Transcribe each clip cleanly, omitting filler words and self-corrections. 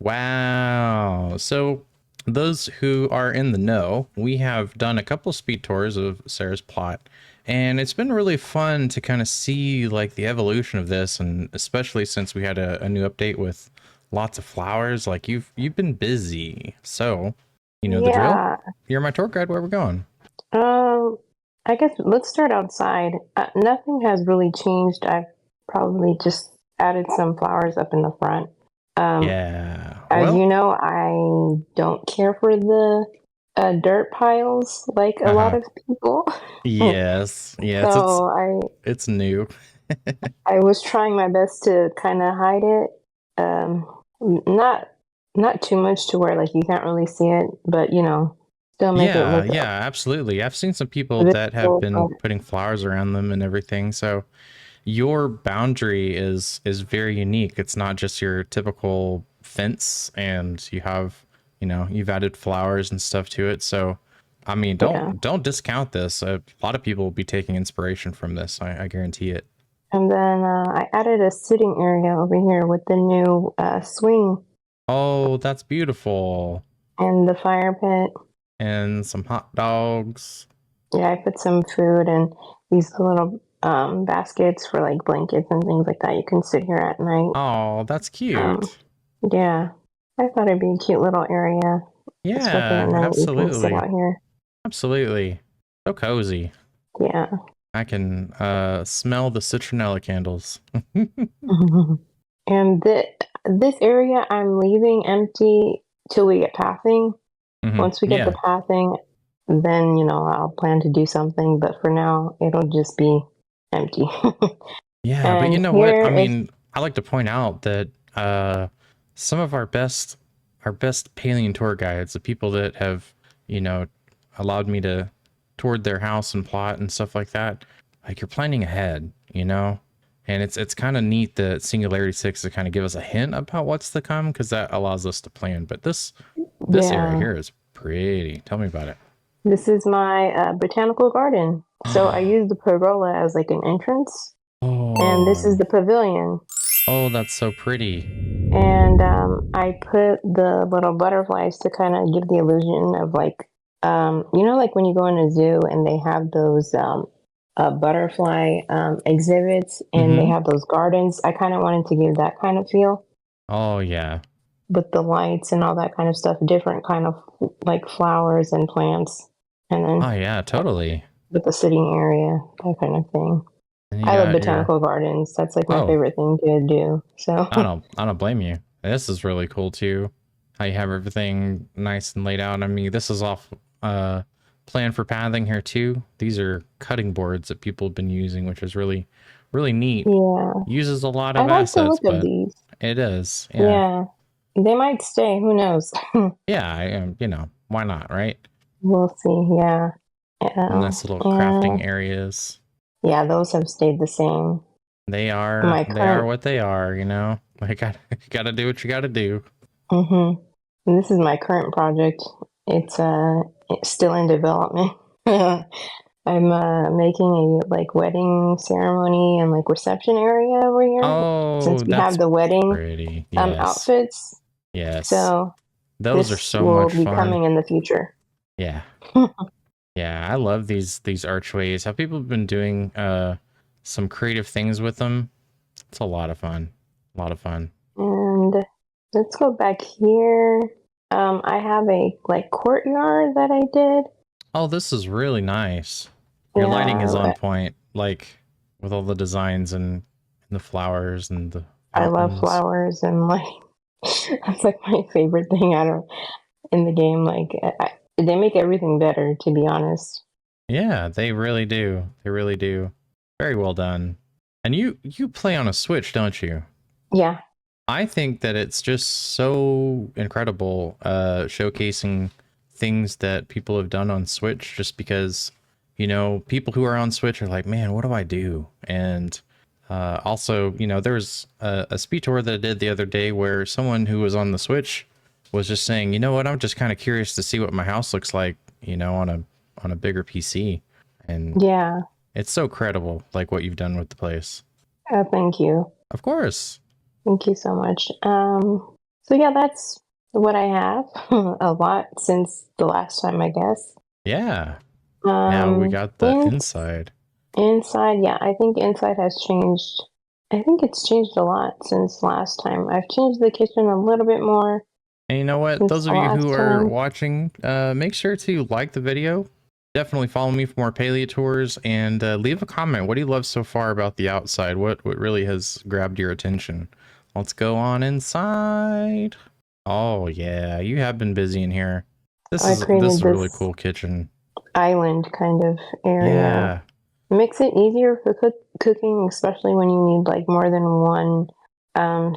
Wow. So those who are in the know, we have done a couple speed tours of Sarah's plot, and it's been really fun to kind of see like the evolution of this, and especially since we had a new update with lots of flowers. Like you've been busy. So, you know the drill. Yeah. You're my tour guide. Where we're going. Um, I guess let's start outside. Nothing has really changed. I've probably just added some flowers up in the front. Um, Yeah. as you Well, know, I don't care for the dirt piles like a lot uh-huh. of people. Yes. Yes, So it's new. I was trying my best to kind of hide it. Um, not not too much to where like you can't really see it, but still make it Yeah, look yeah, absolutely. I've seen some people that have visible. been But putting flowers around them and everything. So your boundary is very unique. It's not just your typical fence, and you have, you've added flowers and stuff to it. So I mean, yeah. don't discount this. A lot of people will be taking inspiration from this. I guarantee it. And then I added a sitting area over here with the new swing Oh, that's beautiful. and the fire pit. And some hot dogs. Yeah, I put some food and these little baskets for like blankets and things like that. You can sit here at night. Oh, that's Um, cute. yeah, I thought it'd be a cute little area, especially at Yeah, night. You can sit absolutely. out here. Absolutely. So cozy. Yeah. I can smell the citronella candles. And this area I'm leaving empty till we get pathing. Once we get the Yeah. pathing, then I'll plan to do something. But for now, it'll just be empty. Yeah, but you And know what? here I is mean, I like to point out that some of our best alien tour guides, the people that have, you know, allowed me to tour their house and plot and stuff like that, like you're planning ahead. And it's kind of neat that Singularity 6 to kind of give us a hint about what's to come, because that allows us to plan. But this area yeah, here is pretty. Tell me about it. this is my botanical garden. So I use the pergola as like an entrance, and this is Oh, the pavilion. oh, that's so pretty. And I put the little butterflies to kind of give the illusion of like, like when you go in a zoo and they have those butterfly exhibits and they Mm-hmm. have those gardens. I kind of wanted to give that kind of feel Oh yeah. with the lights and all that kind of stuff, different kind of like flowers and plants, and then Oh yeah, totally. with the sitting area, that kind of thing. And you I love got your botanical gardens. That's like my oh, favorite thing to do. So I don't blame you. This is really cool too. How you have everything nice and laid out. I mean, this is off uh plan for pathing here too. These are cutting boards that people have been using, which is really, really neat. yeah, Uses a lot I of like the assets, look of but these. it is. Yeah. Yeah, they might stay. Who knows? Yeah, I am, why not, right? We'll see. Yeah, yeah, Nice little and crafting areas. yeah, those have stayed the same. They are My they are current, what they are. Like you gotta do what you gotta do. hmm and this is my current project. It's still in development. I'm making a like wedding ceremony and like reception area over here since Oh, we have that's the wedding pretty. Yes. outfits. Yes. So Those are this so will much be fun. coming in the future. Yeah. Yeah, I love these archways. Have people been doing some creative things with them? It's a lot of fun. A lot of fun. And let's go back here. I have a like courtyard that I did. Oh, this is really nice. Your lighting is on Yeah, point, like with all the designs and the flowers and the I love fountains. flowers and like that's like my favorite thing out of in the game. Like they make everything better, to be honest. Yeah, they really do. They really do. Very well done. And you play on a Switch, don't you? Yeah, I think that it's just so incredible showcasing things that people have done on Switch, just because, people who are on Switch are like, man, what do I do? And also, there's a speed tour that I did the other day where someone who was on the Switch was just saying, you know what, I'm just kind of curious to see what my house looks like, on a bigger PC. And yeah. it's so credible, like what you've done with the place. Thank you. Of course. Thank you so much. So yeah, that's what I have. A lot since the last time, I guess. Yeah. Now we Um, got the in, inside. inside, yeah, I think inside has changed. I think it's changed a lot since last time. I've changed the kitchen a little bit more And you know what? since Those the of you who last are time. watching, make sure to like the video. Definitely follow me for more Palia tours and leave a comment. What do you love so far about the outside? What really has grabbed your attention? Let's go on inside. Oh yeah, you have been busy in here. This I is this created is a really this cool kitchen. island kind of area. Yeah, Makes it easier for cooking, especially when you need like more than one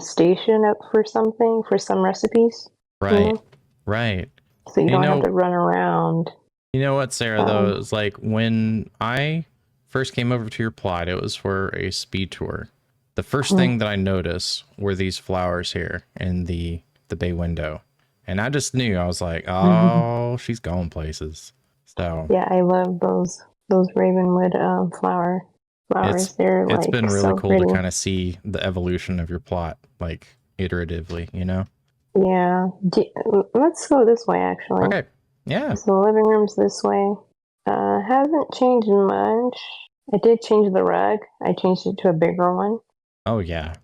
station up for something, for some recipes, you right, know? right. So you And don't have to run around. you know what, Sarah, though, Um, it's like when I first came over to your plot, it was for a speed tour. The first thing that I noticed were these flowers here in the bay window. And I just knew, I was like, oh, she's going places. So yeah, I love those ravenwood it's flowers. They're it's like been really so cool to pretty. kind of see the evolution of your plot, like iteratively, you know? Yeah, let's go this way actually. Okay. Yeah. So the living room's this way. Hasn't changed much. I did change the rug. I changed it to a bigger one. Oh yeah.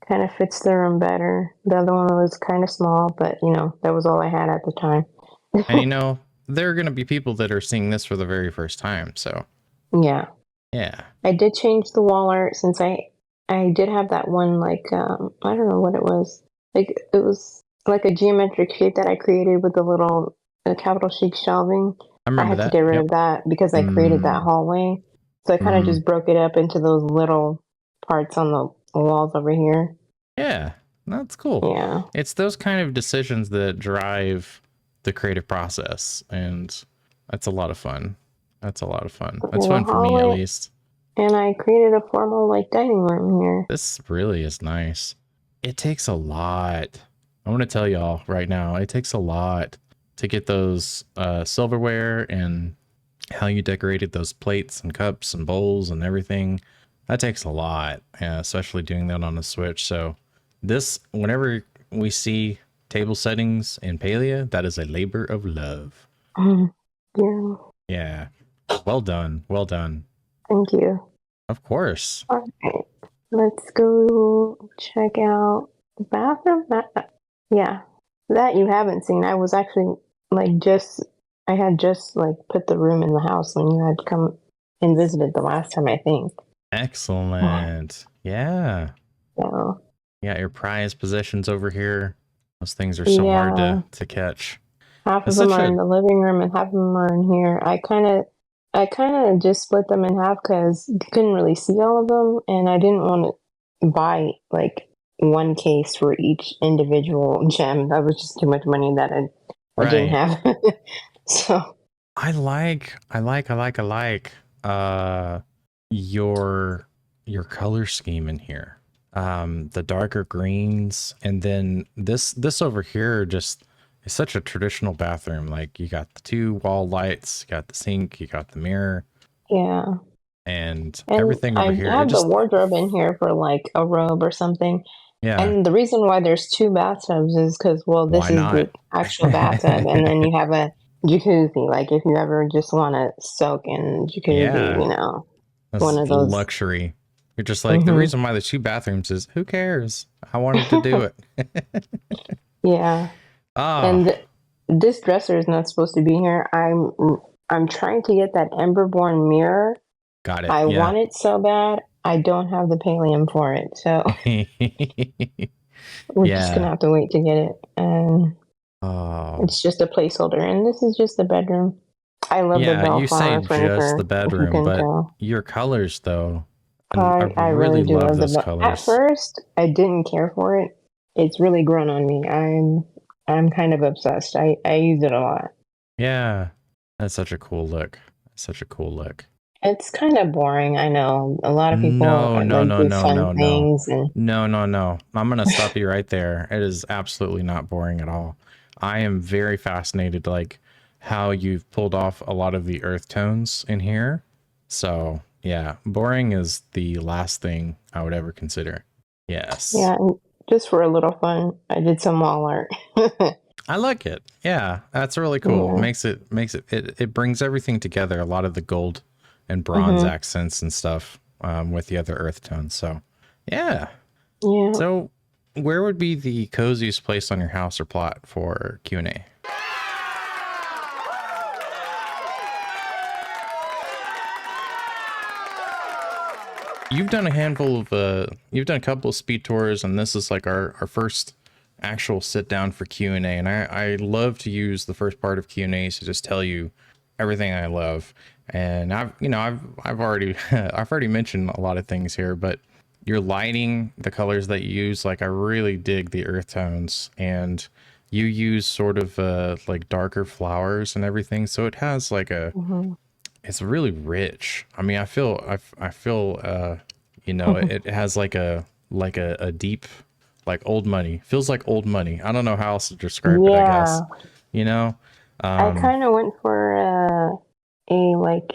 Kind of fits the room better. The other one was kind of small, but you know, that was all I had at the time. And you know, there are gonna be people that are seeing this for the very first time. So Yeah. yeah. I did change the wall art since I did have that one like I don't know what it was. Like it was like a geometric shape that I created with the little capital chic shelving. I I remember had to that. get rid Yep. of that because I created that Mm, hallway. So I kind of mm, just broke it up into those little parts on the walls over here. yeah, that's cool. Yeah. It's those kind of decisions that drive the creative process, and that's a lot of fun. That's a lot of fun. That's The fun for me, at hallway, least. and I created a formal like dining room here. This really is nice. It takes a lot. I want to tell y'all right now, it takes a lot to get those silverware and how you decorated those plates and cups and bowls and everything. That takes a lot, especially doing that on the Switch. So this, whenever we see table settings in Palia, that is a labor of love. Yeah. Yeah. Well done. Well done. Thank you. Of course. All right. Let's go check out the bathroom. Yeah, that you haven't seen. I was actually like I had just like put the room in the house when you had come and visited the last time, I think. Excellent. Yeah. So, You got your prized possessions over here. Those things are so hard yeah, to catch. half of It's them such are in a the living room and half of them are in here. I kind of just split them in half because you couldn't really see all of them, and I didn't want to buy like one case for each individual gem. That was just too much money that I didn't right. have. So I like uh your color scheme in here. The darker greens, and then this over here just is such a traditional bathroom. Like you got the two wall lights, you got the sink, you got the mirror, yeah, and and everything over I here. It have the just wardrobe in here for like a robe or something. yeah, And the reason why there's two bathtubs is because, well, this why is the not? actual bathtub, and then you have a jacuzzi. Like if you ever just want to soak in jacuzzi, Yeah, you know, one that's of those. luxury. You're just like, the Hmm. reason why there's two bathrooms is who cares? I wanted to do it. Yeah, Ah, and this dresser is not supposed to be here. I'm trying to get that Emberborn mirror. got it. I Yeah. want it so bad. I don't have the pallium for it, so we're just gonna Yeah. have to wait to get it. And Oh, it's just a placeholder, and this is just the bedroom. I love the yeah. You say bellflower just the furniture, if you bedroom, can but tell. your colors, though, and I I really really do love love the those bell. At colors. first, I didn't care for it. It's really grown on me. I'm kind of obsessed. I use it a lot. Yeah. That's such a cool look. Such a cool look. It's kind of boring. I know a lot of people No, no, like no, do no, fun no, no. things, and No, no, no. I'm going to stop you right there. It is absolutely not boring at all. I am very fascinated, like how you've pulled off a lot of the earth tones in here. So, yeah, boring is the last thing I would ever consider. Yes. yeah, just for a little fun. I did some wall art. I like it. Yeah, that's really cool. Yeah. It brings everything together. A lot of the gold and bronze Hmm. accents and stuff with the other earth tones. So, yeah. Yeah. So, where would be the coziest place on your house or plot for Q&A? You've done a handful of you've done a couple of speed tours, and this is like our first actual sit down for Q&A. And I love to use the first part of Q&As to just tell you everything I love. And I've already I've already mentioned a lot of things here, but your lighting, the colors that you use, like I really dig the earth tones, and you use sort of like darker flowers and everything, so it has like a, Hmm. it's really rich. I mean, I feel you know, it has like a deep, like old money. Feels like old money. I don't know how else to describe it, I guess. Yeah. You know? I Um kind of went for a like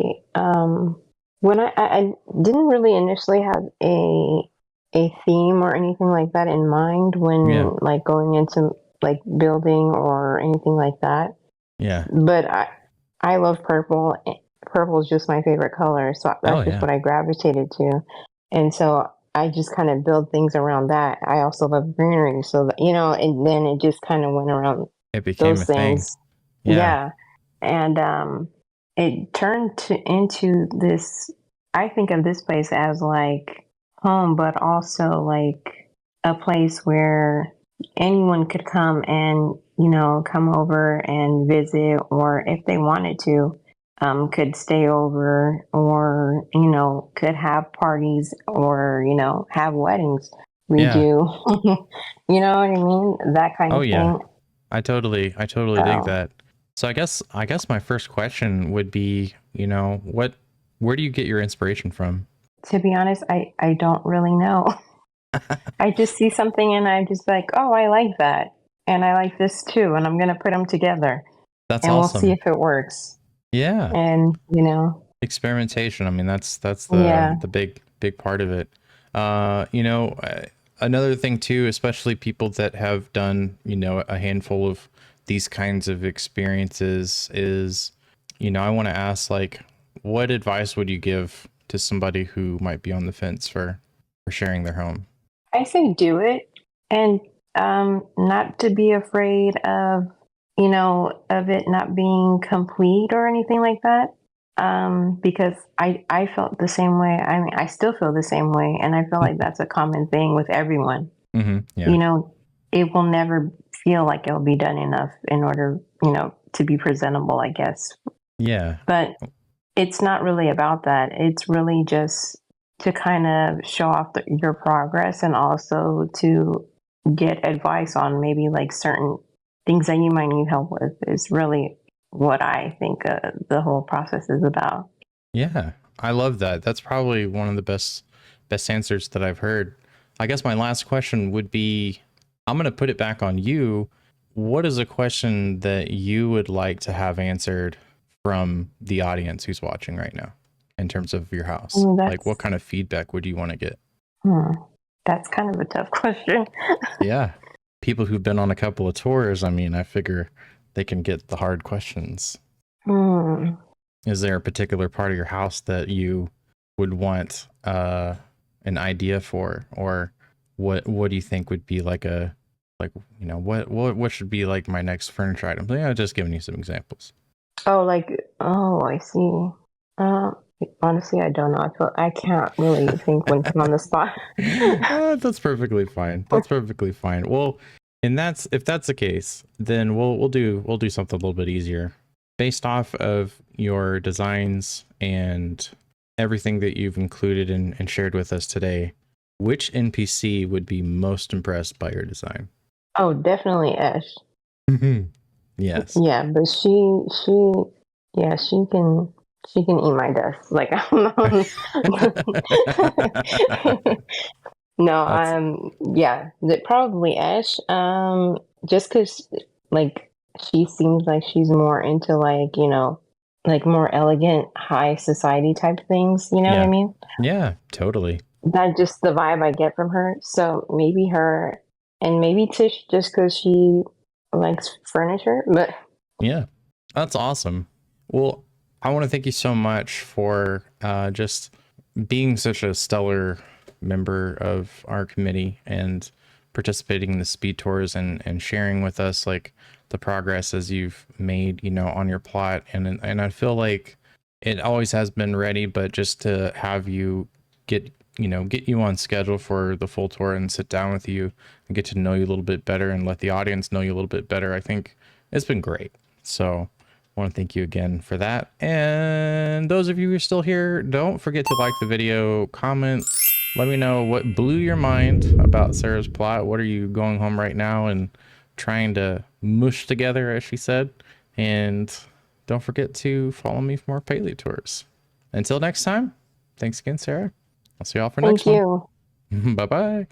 when I didn't really initially have a theme or anything like that in mind yeah. when like going into like building or anything like that. Yeah. But I love purple. Purple is just my favorite color, so Oh that's just yeah. what I gravitated to. And so I just kind of build things around that. I also love greenery, so that, and then it just kind of went around It became those a thing. things. Yeah. Yeah. And it turned into this. I think of this place as like home, but also like a place where anyone could come and come over and visit, or if they wanted to, could stay over, or could have parties, or have weddings. We Yeah. do, you know what I mean? That kind Oh of yeah. thing. I totally dig So that. So I guess my first question would be, where do you get your inspiration from? to be honest, I don't really know. I just see something and I'm just like, oh, I like that. And I like this too. And I'm going to put them together That's and we'll see awesome. if it works. Yeah. And, Experimentation. I mean, that's the yeah. the big part of it. Another thing too, especially people that have done, a handful of these kinds of experiences is, I want to ask, like, what advice would you give to somebody who might be on the fence for sharing their home? I say do it, and not to be afraid of it not being complete or anything like that. Because I felt the same way. I mean, I still feel the same way. And I feel like that's a common thing with everyone. Yeah. You know, it will never feel like it'll be done enough in order, to be presentable, I guess. Yeah. But it's not really about that. It's really just to kind of show off your progress, and also to get advice on maybe like certain things that you might need help with, is really what I think the whole process is about. Yeah, I love that. That's probably one of the best answers that I've heard. I guess my last question would be, I'm going to put it back on you. What is a question that you would like to have answered from the audience who's watching right now in terms of your house? Like, what That's kind of feedback would you want to get? hmm, that's kind of a tough question. Yeah. People who've been on a couple of tours, I mean, I figure they can get the hard questions. Hmm. Is there a particular part of your house that you would want an idea for, or what do you think would be like a, like, what should be like my next furniture item? Yeah, just giving you some examples. Oh, like, oh, I see. Uh, Honestly, I don't know. I can't really think when put on the spot. That's perfectly fine. That's perfectly fine. Well, and that's, if that's the case, then we'll do something a little bit easier based off of your designs and everything that you've included and shared with us today. Which NPC would be most impressed by your design? Oh, definitely Ash. Yes. Yeah, but yeah, she can eat my dust. Like, I don't know. No, That's yeah, probably Ash. Just because, like, she seems like she's more into, like, like more elegant, high society type things. You know what I yeah. mean? Yeah, totally. That's just the vibe I get from her. So maybe her. and maybe Tish just because she likes furniture. But Yeah, that's awesome. Well, I want to thank you so much for just being such a stellar member of our committee and participating in the speed tours and sharing with us like the progress as you've made, you know, on your plot. And I feel like it always has been ready, but just to have you get, you know, get you on schedule for the full tour and sit down with you and get to know you a little bit better and let the audience know you a little bit better, I think it's been great. So I want to thank you again for that. And those of you who are still here, don't forget to like the video, comment, let me know what blew your mind about Sarah's plot. What are you going home right now and trying to mush together, as she said? And don't forget to follow me for more Palia tours. Until next time, thanks again, Sarah. I'll see y'all for thank next one. you. Bye-bye.